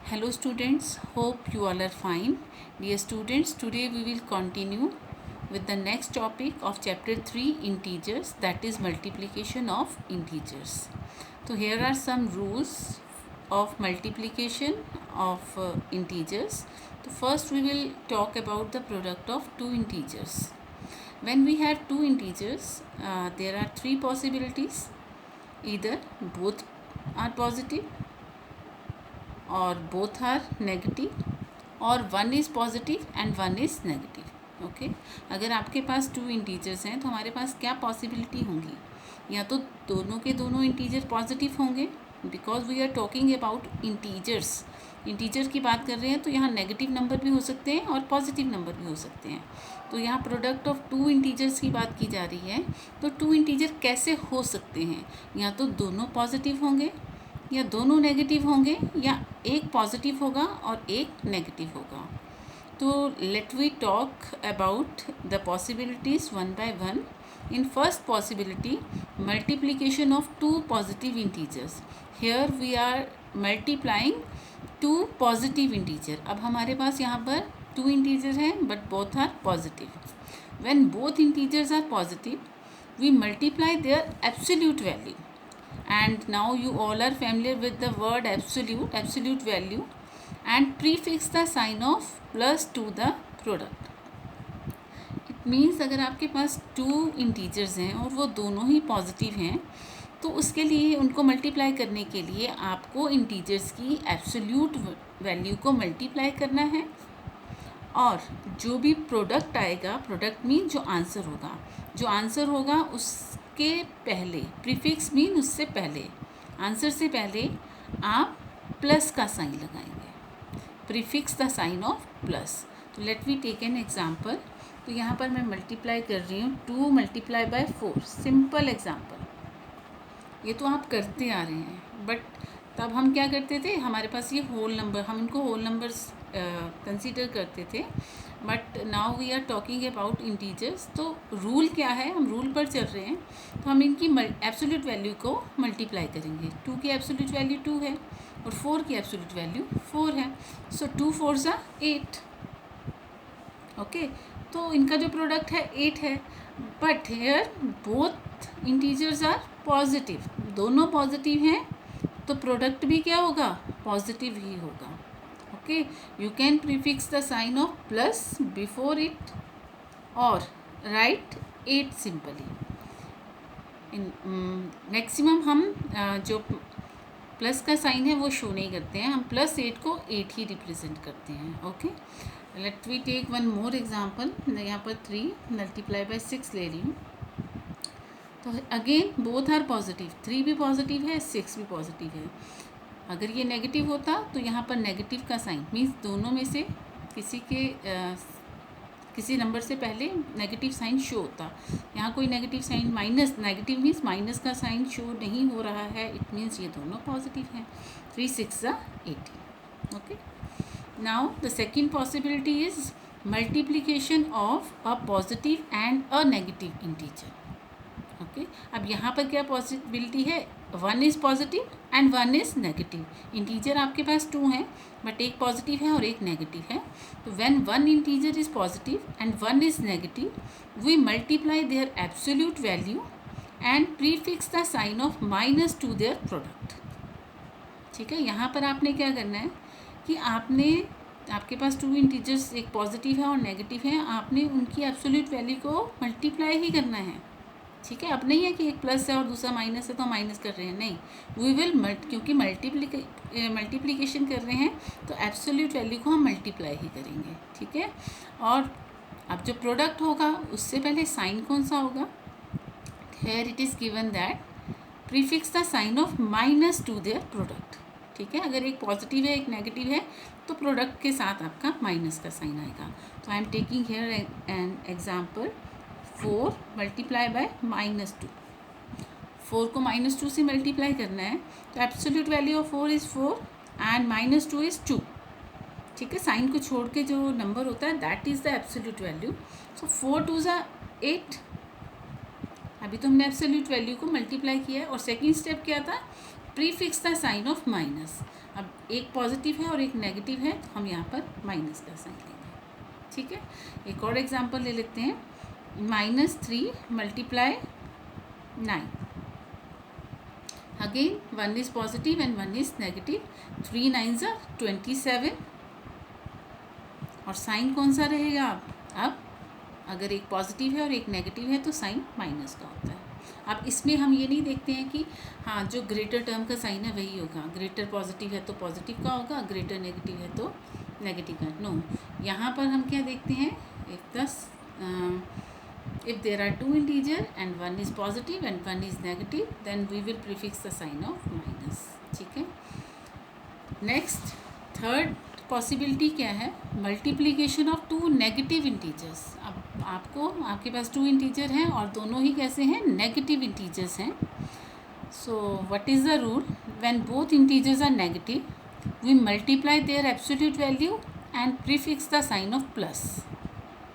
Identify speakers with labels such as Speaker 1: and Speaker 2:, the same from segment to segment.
Speaker 1: Hello students, hope you all are fine. Dear students, today we will continue with the next topic of chapter 3 integers, that is multiplication of integers. So here are some rules of multiplication of integers. So first we will talk about the product of two integers. When we have two integers, there are three possibilities. Either both are positive और both are negative और one is positive and one is negative. Okay, अगर आपके पास two integers हैं तो हमारे पास क्या possibility होंगी? या तो दोनों के दोनों इंटीजर पॉजिटिव होंगे, because we are talking about integers. Integer की बात कर रहे हैं तो यहाँ नेगेटिव नंबर भी हो सकते हैं और पॉजिटिव नंबर भी हो सकते हैं. तो यहाँ प्रोडक्ट ऑफ टू इंटीजर्स की बात की जा रही है. तो टू इंटीजर कैसे हो सकते हैं? या तो दोनों पॉजिटिव होंगे या दोनों नेगेटिव होंगे या एक पॉजिटिव होगा और एक नेगेटिव होगा. तो let we talk about the possibilities one by one. In first possibility, multiplication of two positive integers. Here we are multiplying two positive integer. अब हमारे पास यहाँ पर टू इंटीजर हैं but both are positive. When both integers are positive, we multiply their absolute value. And now you all are familiar with the word absolute value, and prefix the sign of plus to the product. It means अगर आपके पास two integers हैं और वो दोनों ही positive हैं तो उसके लिए उनको मल्टीप्लाई करने के लिए आपको इंटीजर्स की एब्सोल्यूट वैल्यू को मल्टीप्लाई करना है. और जो भी प्रोडक्ट आएगा, प्रोडक्ट मीन जो आंसर होगा उसके पहले, प्रीफिक्स मीन उससे पहले, आंसर से पहले आप प्लस का साइन लगाएंगे. Prefix the sign of plus. तो let we take an example. तो यहाँ पर मैं मल्टीप्लाई कर रही हूँ 2 मल्टीप्लाई बाय 4. Simple example. ये तो आप करते आ रहे हैं, बट तब हम क्या करते थे, हमारे पास ये होल नंबर, हम इनको होल नंबर्स कंसीडर करते थे. But now we are talking about integers. तो रूल क्या है, हम रूल पर चल रहे हैं. तो हम इनकी एब्सोल्यूट वैल्यू को मल्टीप्लाई करेंगे. 2 की एब्सोल्यूट वैल्यू 2 है और 4 की एब्सोल्यूट वैल्यू 4 है. सो 2 4 ज़ा 8. ओके, तो इनका जो प्रोडक्ट है 8 है. But here both integers are positive. दोनों पॉजिटिव हैं तो प्रोडक्ट भी क्या होगा, पॉजिटिव ही होगा. Okay, you can prefix the sign of plus before it और राइट 8 सिंपली. इन मैक्सिमम हम जो प्लस का साइन है वो शो नहीं करते हैं, हम +8 को 8 ही रिप्रेजेंट करते हैं. Okay, let we take one more example. यहाँ पर 3 मल्टीप्लाई बाय 6 ले रही हूँ. तो अगेन बोथ आर पॉजिटिव. 3 भी पॉजिटिव है, 6 भी पॉजिटिव है. अगर ये नेगेटिव होता तो यहाँ पर नेगेटिव का साइन मीन्स दोनों में से किसी नंबर से पहले नेगेटिव साइन शो होता. यहाँ कोई negative sign, minus, negative means minus का साइन शो नहीं हो रहा है. इट मीन्स ये दोनों पॉजिटिव हैं. 3 6 ज़ा 18. Okay, now the second possibility is multiplication of a positive and a negative integer. Okay, अब यहाँ पर क्या पॉसिबिलिटी है, 1 is positive and 1 is negative. Integer आपके पास 2 हैं बट एक पॉजिटिव है और एक नेगेटिव है. तो when 1 integer is positive and 1 is negative, we multiply their absolute value and prefix the sign of minus to their product. ठीक है, यहाँ पर आपने क्या करना है कि आपके पास 2 इंटीजर्स, एक पॉजिटिव है और नेगेटिव है, आपने उनकी एब्सोल्यूट वैल्यू को मल्टीप्लाई ही करना है. ठीक है, अब नहीं है कि एक प्लस है और दूसरा माइनस है तो हम माइनस कर रहे हैं, नहीं. वी विल क्योंकि मल्टीप्लिकेशन कर रहे हैं तो एब्सोल्यूट वैल्यू को हम मल्टीप्लाई ही करेंगे. ठीक है, और अब जो प्रोडक्ट होगा उससे पहले साइन कौन सा होगा. Here it is given that prefix the sign of minus to their product. ठीक है, अगर एक पॉजिटिव है एक नेगेटिव है तो प्रोडक्ट के साथ आपका माइनस का साइन आएगा. तो I am taking here an example. 4 multiply by -2. 4 को -2 से मल्टीप्लाई करना है तो absolute value of 4 is 4 and -2 is 2. ठीक है, साइन को छोड़ के जो नंबर होता है that is the absolute value. So 4 2 ज़ा 8. अभी तो हमने एब्सोल्यूट वैल्यू को मल्टीप्लाई किया है. और सेकेंड स्टेप क्या था prefix the sign of minus. अब एक पॉजिटिव है और एक नेगेटिव है, तो हम यहाँ पर माइनस का साइन लेंगे। ठीक है, एक और एग्जांपल ले लेते हैं। -3 multiply 9। Again 1 is positive and 1 is negative. 3 9s are 27। और साइन कौन सा रहेगा? अब अगर एक पॉजिटिव है और एक नेगेटिव है तो साइन माइनस का होता है। अब इसमें हम ये नहीं देखते हैं कि हाँ जो ग्रेटर टर्म का साइन है वही होगा, ग्रेटर पॉजिटिव है तो पॉजिटिव का होगा, ग्रेटर नेगेटिव है तो नेगेटिव का। नो, यहाँ पर हम क्या देखते हैं, if there are two integer and one is positive and one is negative, then we will prefix the sign of minus। ठीक है, नेक्स्ट थर्ड पॉसिबिलिटी क्या है? Multiplication of two negative integers. अब आपके पास टू इंटीजर हैं और दोनों ही कैसे हैं? नेगेटिव इंटीजर्स हैं। So what is the rule? When both integers are negative we multiply their absolute value and prefix the sign of plus.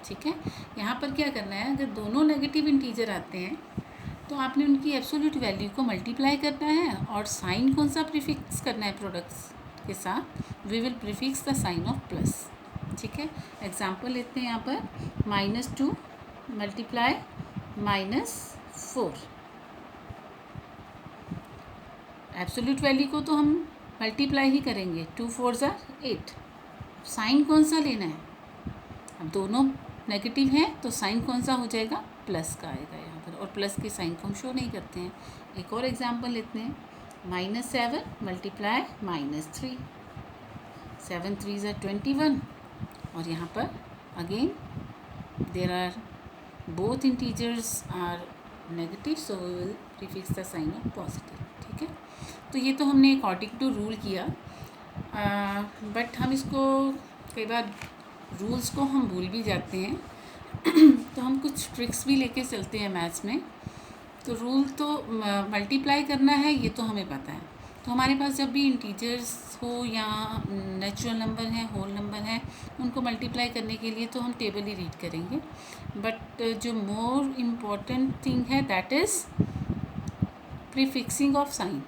Speaker 1: ठीक है, यहाँ पर क्या करना है, अगर दोनों नेगेटिव इंटीजर आते हैं तो आपने उनकी एब्सोल्यूट वैल्यू को मल्टीप्लाई करना है और साइन कौन सा प्रीफिक्स करना है प्रोडक्ट्स के साथ? We will prefix the sign of plus. ठीक है, एग्जांपल लेते हैं यहाँ पर। -2 मल्टीप्लाई -4। एब्सोल्यूट वैल्यू को तो हम मल्टीप्लाई ही करेंगे, 2 4s are 8। साइन कौन सा लेना है? अब दोनों नेगेटिव हैं तो साइन कौन सा हो जाएगा? प्लस का आएगा यहाँ पर, और प्लस के साइन को हम शो नहीं करते हैं। एक और एग्जांपल लेते हैं। -7 मल्टीप्लाई -3। 7 3s are 21। और यहाँ पर again there are both integers are negative, so we will prefix the sign of positive. ठीक है, तो ये तो हमने अकॉर्डिंग टू रूल किया, बट हम इसको कई बार रूल्स को हम भूल भी जाते हैं तो हम कुछ ट्रिक्स भी लेके चलते हैं मैथ्स में। तो रूल तो मल्टीप्लाई करना है ये तो हमें पता है, तो हमारे पास जब भी इंटीजर्स हो या नेचुरल नंबर है, होल नंबर है, उनको मल्टीप्लाई करने के लिए तो हम टेबल ही रीड करेंगे। बट जो मोर इम्पॉर्टेंट थिंग है that is prefixing of sign.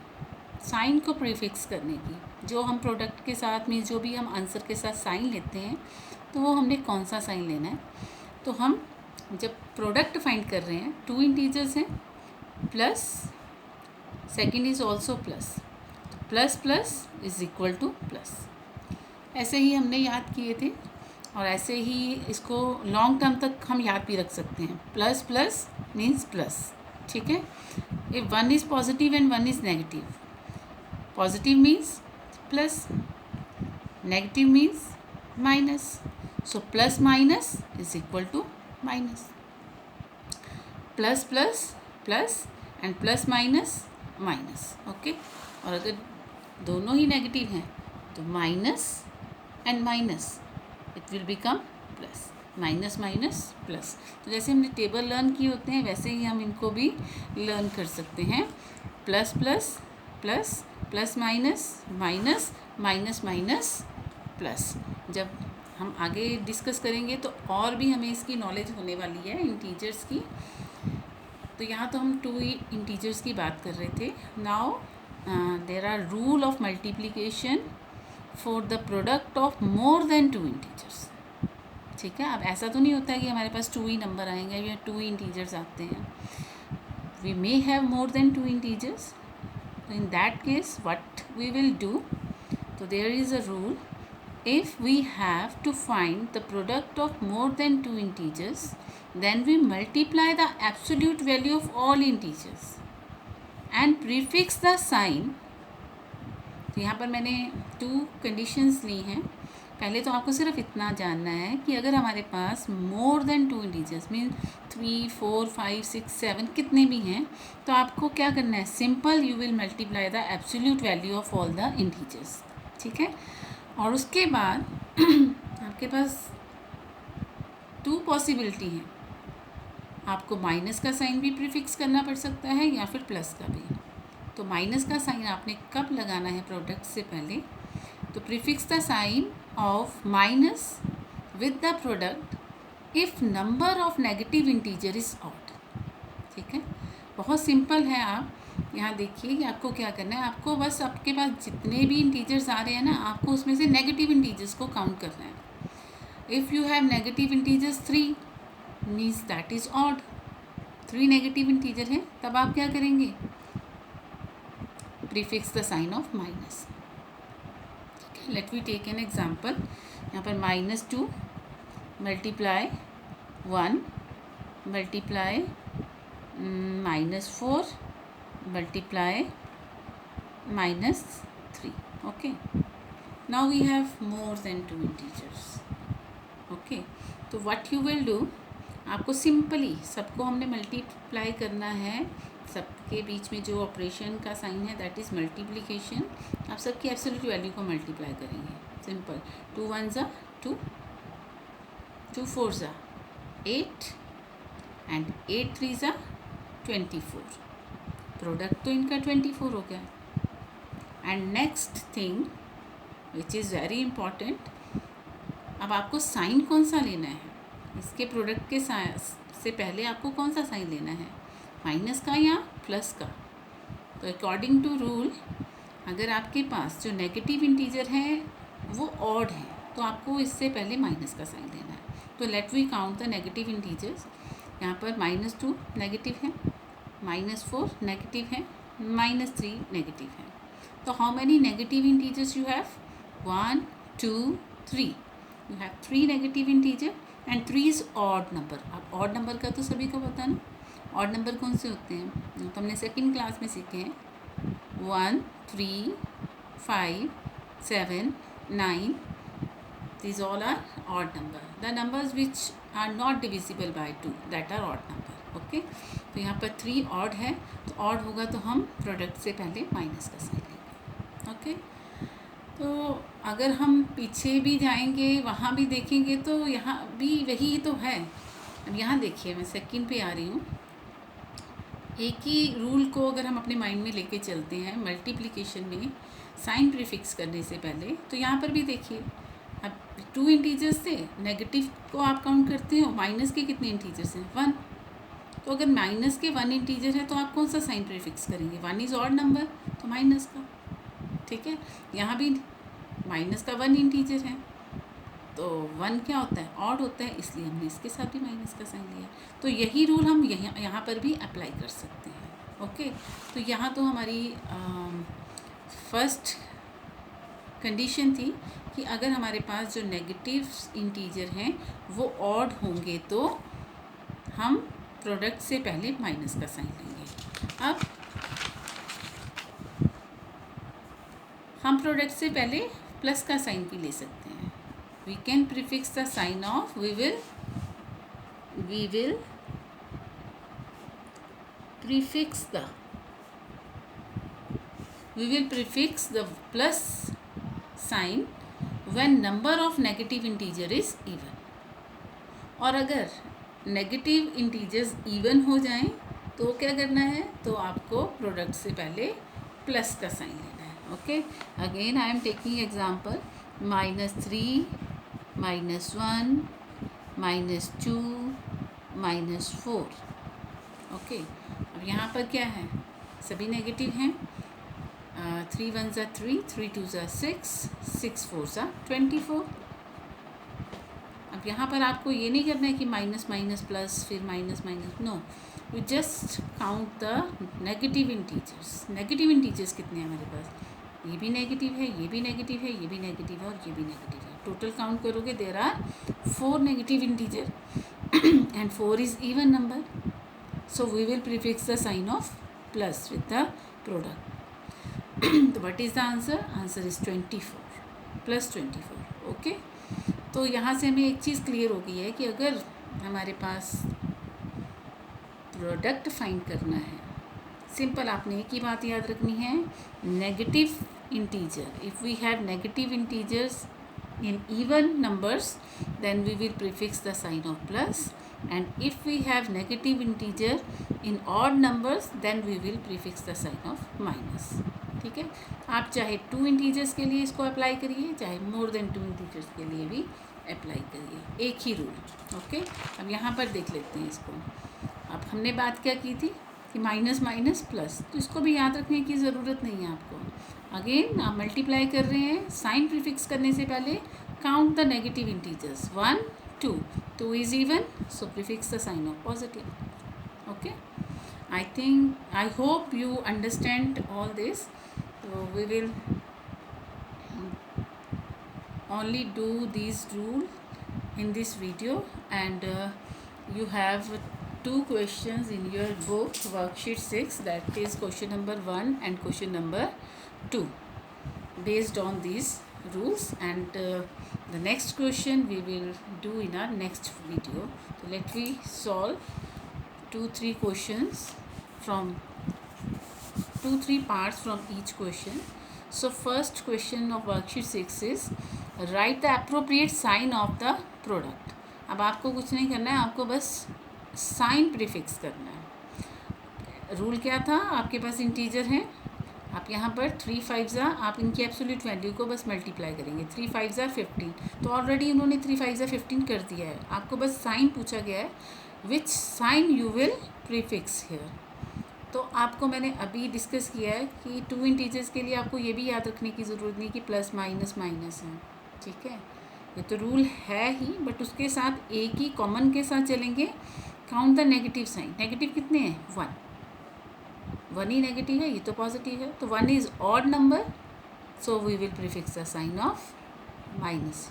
Speaker 1: Sign को प्रीफिक्स करने की, जो हम प्रोडक्ट के साथ में जो भी हम आंसर के साथ साइन लेते हैं तो वो हमने कौन सा साइन लेना है। तो हम जब प्रोडक्ट फाइंड कर रहे हैं, टू इंटीजर्स हैं, plus second is also plus, plus plus is equal two plus. ऐसे ही हमने याद किए थे और ऐसे ही इसको लॉन्ग टर्म तक हम याद भी रख सकते हैं। Plus plus means plus. ठीक है, if 1 is positive and 1 is negative, positive means plus, negative means minus, so plus minus is equal to minus. Plus plus plus and plus minus minus. Okay, और अगर दोनों ही negative हैं तो minus and minus it will become plus, minus minus plus. तो जैसे हमने table learn किए होते हैं वैसे ही हम इनको भी लर्न कर सकते हैं। Plus plus plus, plus minus minus, minus minus plus. जब हम आगे डिस्कस करेंगे तो और भी हमें इसकी नॉलेज होने वाली है इंटीजर्स की। तो यहाँ तो हम टू इंटीजर्स की बात कर रहे थे। Now there are rule of multiplication for the product of more than two integers. ठीक है, अब ऐसा तो नहीं होता है कि हमारे पास टू ही नंबर आएंगे या टू ही इंटीजर्स आते हैं। We may have more than two integers, in that case what we will do, so there is a rule, if we have to find the product of more than two integers then we multiply the absolute value of all integers and prefix the sign। तो यहाँ पर मैंने to conditions ली हैं। पहले तो आपको सिर्फ इतना जानना है कि अगर हमारे पास more than two integers mean 3 4 5 6 7 कितने भी हैं तो आपको क्या करना है, simple you will multiply the absolute value of all the integers. ठीक है, और उसके बाद आपके पास टू पॉसिबिलिटी हैं, आपको माइनस का साइन भी प्रीफिक्स करना पड़ सकता है या फिर प्लस का भी। तो माइनस का साइन आपने कब लगाना है प्रोडक्ट से पहले, तो prefix the sign of minus with the product if number of negative integer is odd. ठीक है, बहुत सिंपल है। आप यहाँ देखिए कि आपको क्या करना है, आपको बस आपके पास जितने भी इंटीजर्स आ रहे हैं ना, आपको उसमें से नेगेटिव इंटीजर्स को काउंट करना है. If you have negative integers 3 means that is odd. 3 negative integer हैं, तब आप क्या करेंगे, prefix the sign of minus. ठीक है, let we take an example. यहाँ पर -2 multiply 1 multiply -4 multiply -3. Okay, now we have more than 2 integers. Okay, तो what you will do, आपको सिंपली सबको हमने मल्टीप्लाई करना है, सबके बीच में जो ऑपरेशन का साइन है दैट इज़ मल्टीप्लिकेशन. आप सबकी एब्सोल्यूट वैल्यू को मल्टीप्लाई करेंगे. सिंपल. 2 1 2, 2 4 8 एंड 8 3 24. प्रोडक्ट तो इनका 24 हो गया. And next thing which is very important, अब आपको साइन कौन सा लेना है, इसके प्रोडक्ट के से पहले आपको कौन सा साइन लेना है, माइनस का या प्लस का. तो अकॉर्डिंग टू रूल, अगर आपके पास जो नेगेटिव इंटीजर है वो ऑड है तो आपको इससे पहले माइनस का साइन लेना है. तो let we count the negative integers. यहाँ पर -2 नेगेटिव है, -4 नेगेटिव है, -3 नेगेटिव है. तो how many negative integers you have, 1 2 3. You have 3 negative integer and 3 is odd number. अब ऑड नंबर का तो सभी को पता ना, ऑड नंबर कौन से होते हैं, तो हमने सेकेंड क्लास में सीखे हैं. 1 3 5 7 9, these all are odd number. The numbers which are not divisible by 2, that are odd number. Okay, तो यहाँ पर 3 ऑड है, तो ऑड होगा तो हम प्रोडक्ट से पहले माइनस का साइन लेंगे. ओके, तो अगर हम पीछे भी जाएंगे वहाँ भी देखेंगे तो यहाँ भी वही तो है. अब यहाँ देखिए, मैं सेकंड पे आ रही हूँ. एक ही रूल को अगर हम अपने माइंड में लेके चलते हैं मल्टीप्लिकेशन में साइन प्रीफिक्स करने से पहले, तो यहाँ पर भी देखिए, अब 2 इंटीजर्स थे, नेगेटिव को आप काउंट करते हो, माइनस के कितने इंटीजर्स हैं, 1. तो अगर माइनस के 1 इंटीजर है तो आप कौन सा साइन प्रीफिक्स करेंगे, 1 इज़ ऑड नंबर तो माइनस का. ठीक है, यहाँ भी माइनस का 1 इंटीजर है तो 1 क्या होता है, ऑड होता है, इसलिए हमने इसके साथ भी माइनस का साइन लिया. तो यही रूल हम यहाँ पर भी अप्लाई कर सकते हैं. ओके, तो यहाँ तो हमारी फर्स्ट कंडीशन थी कि अगर हमारे पास जो नेगेटिव इंटीजर हैं वो ऑड होंगे तो हम प्रोडक्ट से पहले माइनस का साइन लेंगे. अब हम प्रोडक्ट से पहले प्लस का साइन भी ले सकते हैं. We can prefix the sign of, we will prefix the plus sign when number of negative integer is even. और अगर नेगेटिव इंटीजर्स इवन हो जाएं तो क्या करना है, तो आपको प्रोडक्ट से पहले प्लस का साइन लेना है. Okay, again I am taking example, -3 -1 -2 -4. Okay, अब यहाँ पर क्या है, सभी नेगेटिव हैं. 3 1 3, 3 2 6, 6 4 24. अब यहाँ पर आपको ये नहीं करना है कि माइनस माइनस प्लस फिर minus minus, no, you just count the negative integers. Negative integers कितने हैं हमारे पास, ये भी नेगेटिव है, ये भी नेगेटिव है, ये भी नेगेटिव है और ये भी नेगेटिव है. टोटल काउंट करोगे there are 4 negative integer and 4 is even number. So we will prefix the sign of plus with the product. तो what is the answer, answer is 24 + 24. Okay, तो यहाँ से हमें एक चीज़ क्लियर हो गई है कि अगर हमारे पास प्रोडक्ट फाइंड करना है, सिंपल आपने एक ही बात याद रखनी है, negative integer, if we have negative integers in even numbers then we will prefix the sign of plus, and if we have negative integer in odd numbers then we will prefix the sign of minus. ठीक है, आप चाहे 2 integers के लिए इसको apply करिए, चाहे more than 2 integers के लिए भी अप्लाई करिए, एक ही रूल. ओके, अब यहाँ पर देख लेते हैं इसको. अब हमने बात क्या की थी, कि माइनस माइनस प्लस, तो इसको भी याद रखने की ज़रूरत नहीं है आपको। अगेन आप मल्टीप्लाई कर रहे हैं, साइन प्रीफिक्स करने से पहले count the negative integers 1 2, 2 is even, so prefix the sign of positive. Okay, I hope you understand all this. So we will only do these rule in this video, and you have two questions in your book worksheet 6, that is question number 1 and question number 2, based on these rules, and the next question we will do in our next video. So let me solve 2-3 questions from 2-3 parts from each question. So first question of worksheet 6 is write the appropriate sign of the product. अब आपको कुछ नहीं करना है, आपको बस sign prefix करना है। रूल क्या था, आपके पास इंटीजर हैं, आप यहाँ पर 3 5 ज़ा, आप इनकी एब्सोल्यूट वैल्यू को बस मल्टीप्लाई करेंगे। 3 5 ज़ा 15, तो ऑलरेडी उन्होंने 3 5 ज़ा 15 कर दिया है। आपको बस साइन पूछा गया है, which sign you will prefix here. तो आपको मैंने अभी डिस्कस किया है कि 2 इंटीजर्स के लिए आपको ये भी याद रखने की ज़रूरत नहीं कि प्लस माइनस माइनस है, ठीक है, ये तो रूल है ही, बट उसके साथ एक ही कॉमन के साथ चलेंगे। Count the negative sign, negative कितने हैं, 1 ही नेगेटिव है, ये तो पॉजिटिव है, तो 1 is odd number, so we will prefix the sign of minus,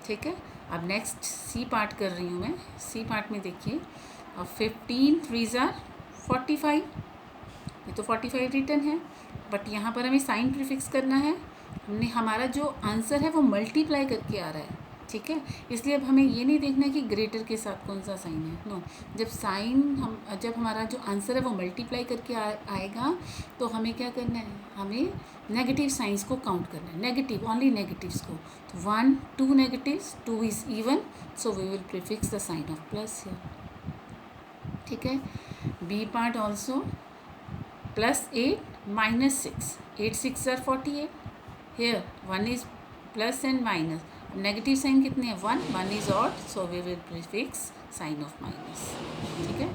Speaker 1: ठीक है। अब नेक्स्ट सी पार्ट कर रही हूँ मैं। सी पार्ट में देखिए, अब 15 3 ज़ार 45, ये तो 45 रिटर्न है, बट यहाँ पर हमें साइन प्रीफिक्स करना है। हमने हमारा जो आंसर है वो मल्टीप्लाई करके आ रहा है, ठीक है, इसलिए अब हमें ये नहीं देखना कि ग्रेटर के साथ कौन सा साइन है, नो। जब हमारा जो आंसर है वो मल्टीप्लाई करके आएगा, तो हमें क्या करना है, हमें नेगेटिव साइंस को काउंट करना है, नेगेटिव, ओनली नेगेटिव्स को। तो 1 2 negatives, 2 is even, so we will prefix the sign of plus here, ठीक है। B part also +8 -6, 8 6 are 48, here 1 is plus and minus, negative sign कितने हैं, 1 is odd, so we will prefix sign of minus, ठीक है।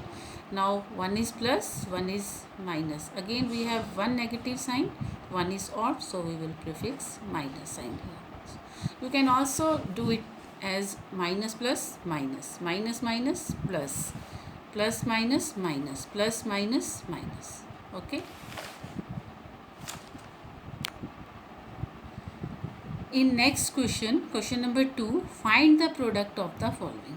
Speaker 1: Now 1 is plus, 1 is minus, again we have 1 negative sign, 1 is odd, so we will prefix minus sign here. You can also do it as minus plus minus, minus minus plus, plus minus minus, plus minus minus, okay. In next question, question number 2, find the product of the following.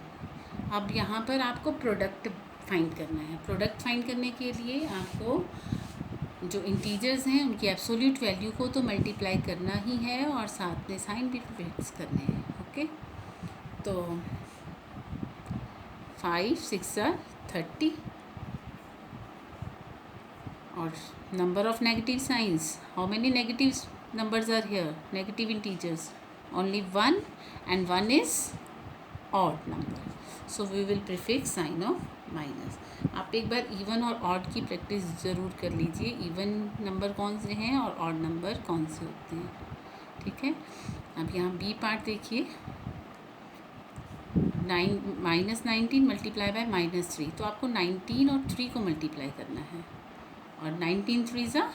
Speaker 1: अब यहाँ पर आपको product find करना है। Product find करने के लिए आपको जो इंटीजर्स हैं उनकी एब्सोल्यूट वैल्यू को तो मल्टीप्लाई करना ही है, और साथ में साइन भी फिक्स करने हैं, ओके। तो 5 6 30, और number of negative science, how many negative numbers are here, negative integers, only 1, and 1 is odd number, so we will prefix sign of minus. आप एक बार इवन और ऑड की प्रैक्टिस ज़रूर कर लीजिए, इवन नंबर कौन से हैं और ऑड नंबर कौन से होते हैं, ठीक है। अब यहाँ बी पार्ट देखिए, -19 मल्टीप्लाई बाय -3, तो आपको 19 और 3 को मल्टीप्लाई करना है, और 19 3 ज़ा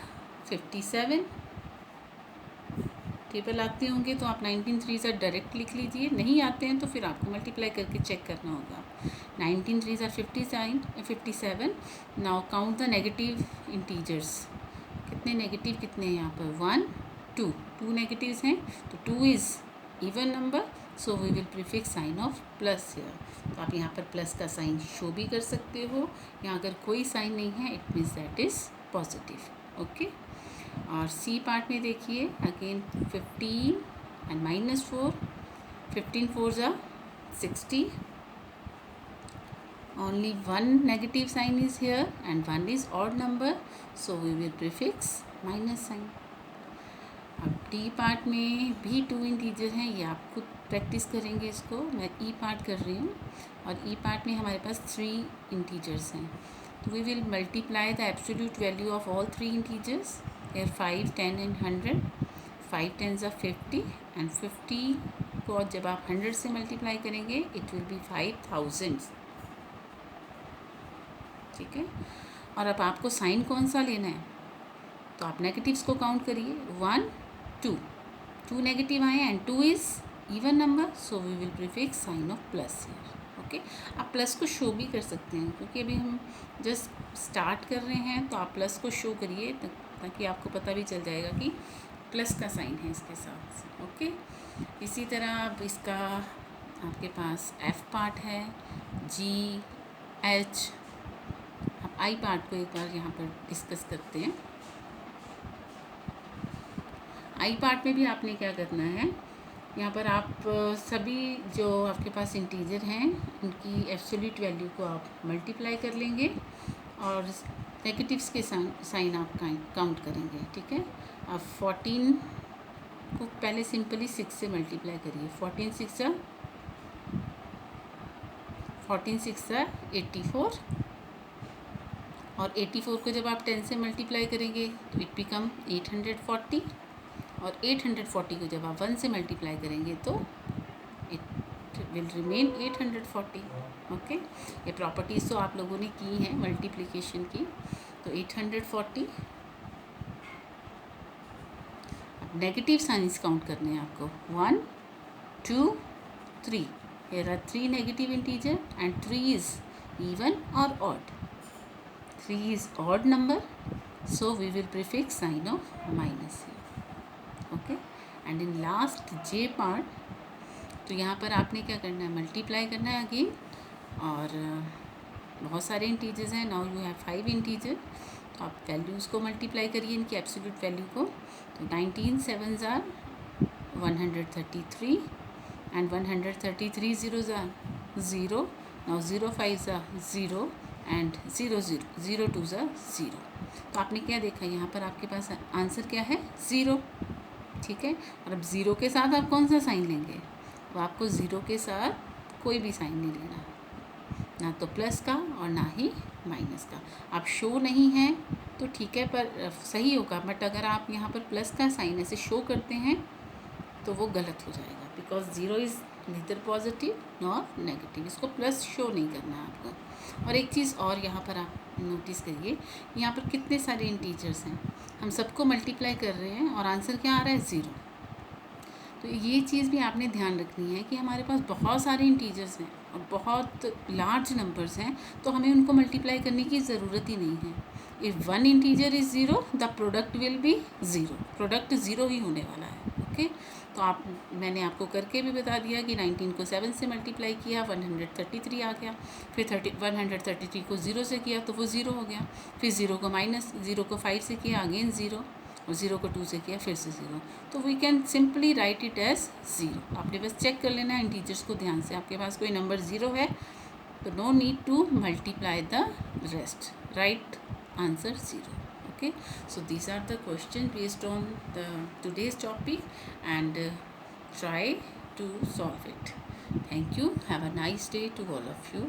Speaker 1: 57, टेबल आते होंगे तो आप 19 3 ज़ा डायरेक्ट लिख लीजिए, नहीं आते हैं तो फिर आपको मल्टीप्लाई करके चेक करना होगा। 19 3 ज़ा 57। Now count the negative integers, कितने नेगेटिव कितने हैं यहाँ पर, 1 2, 2 नेगेटिव्स हैं, तो 2 is even number, so we will prefix sign of plus here. तो आप यहाँ पर प्लस का साइन शो भी कर सकते हो, यहाँ अगर कोई साइन नहीं है it means that is positive, okay. और सी पार्ट में देखिए, अगेन 15 एंड -4, 15 4 ज़ा 60, only 1 negative sign is here and 1 is odd number, so we will prefix minus sign. अब डी पार्ट में भी 2 इंटीजर हैं, ये आप खुद प्रैक्टिस करेंगे इसको, मैं ई पार्ट कर रही हूँ, और ई पार्ट में हमारे पास 3 इंटीजर्स हैं, तो we will multiply the absolute value of all 3 integers, here 5 10 and 100, 5 10 ज़ा 50, एंड 50 को जब आप 100 से मल्टीप्लाई करेंगे इट विल बी 5000, ठीक है। और अब आपको साइन कौन सा लेना है, तो आप नेगेटिव्स को काउंट करिए, 1 2 नेगेटिव आए and 2 is even number, so we will prefix sign of plus here. Okay, आप प्लस को शो भी कर सकते हैं, क्योंकि अभी हम जस्ट स्टार्ट कर रहे हैं, तो आप प्लस को शो करिए ताकि आपको पता भी चल जाएगा कि प्लस का साइन है इसके साथ। ओके, इसी तरह अब इसका आपके पास एफ पार्ट है, जी एच। अब आई पार्ट को एक बार यहाँ पर डिस्कस करते हैं। आई पार्ट में भी आपने क्या करना है, यहाँ पर आप सभी जो आपके पास इंटीजर हैं उनकी एब्सोल्यूट वैल्यू को आप मल्टीप्लाई कर लेंगे और नेगेटिव्स के साइन आप काउंट करेंगे। ठीक है, अब 14 को पहले सिंपली 6 से मल्टीप्लाई करिए। 14 6 84, और 84 को जब आप 10 से मल्टीप्लाई करेंगे तो इट बिकम 840, और 840 को जब आप 1 से मल्टीप्लाई करेंगे तो इट विल रिमेन 840। ओके, ये प्रॉपर्टीज़ तो आप लोगों ने की हैं मल्टीप्लिकेशन की। तो 840, अब नेगेटिव साइंस काउंट करने हैं आपको, 1 2 3। Here are 3 negative integer and 3 is even or odd. 3 is odd number, so we will prefix sign of minus here. Okay, and in last j part, तो यहाँ पर आपने क्या करना है, मल्टीप्लाई करना है अगेन, और बहुत सारे इंटीजर्स हैं। नाउ यू हैव 5 इंटीजर, तो आप वैल्यूज़ को मल्टीप्लाई करिए, इनकी एब्सोल्यूट वैल्यू को। तो 19 7s are 133 and 133 zeros are 0. Now 0 5s are 0 and 0 2s are 0. तो आपने क्या देखा, यहाँ पर आपके पास आंसर क्या है, 0। ठीक है, और अब 0 के साथ आप कौन सा साइन लेंगे, तो आपको 0 के साथ कोई भी साइन नहीं लेना, ना तो प्लस का और ना ही माइनस का। आप शो नहीं है तो ठीक है, पर सही होगा, बट अगर आप यहाँ पर प्लस का साइन ऐसे शो करते हैं तो वो गलत हो जाएगा, because 0 is neither positive nor negative, इसको प्लस शो नहीं करना है आपको। और एक चीज़ और यहाँ पर आप नोटिस करिए, यहाँ पर कितने सारे इंटीजर्स हैं, हम सबको मल्टीप्लाई कर रहे हैं और आंसर क्या आ रहा है, 0। तो ये चीज़ भी आपने ध्यान रखनी है कि हमारे पास बहुत सारे इंटीजर्स हैं और बहुत लार्ज नंबर्स हैं, तो हमें उनको मल्टीप्लाई करने की ज़रूरत ही नहीं है। If 1 integer is 0, the product will be 0, product 0 ही होने वाला है। ओके, तो मैंने आपको करके भी बता दिया कि 19 को 7 से मल्टीप्लाई किया, 133 आ गया, फिर 133 को 0 से किया तो वो 0 हो गया, फिर 0 को 5 से किया, अगेन 0, और 0 को 2 से किया, फिर से 0। तो we can simply write it as 0। आपने बस चेक कर लेना इंटीजर्स को ध्यान से, आपके पास कोई नंबर 0 है तो no need to multiply the rest, right answer 0। Okay, so these are the questions based on the today's topic, and try to solve it. Thank you. Have a nice day to all of you.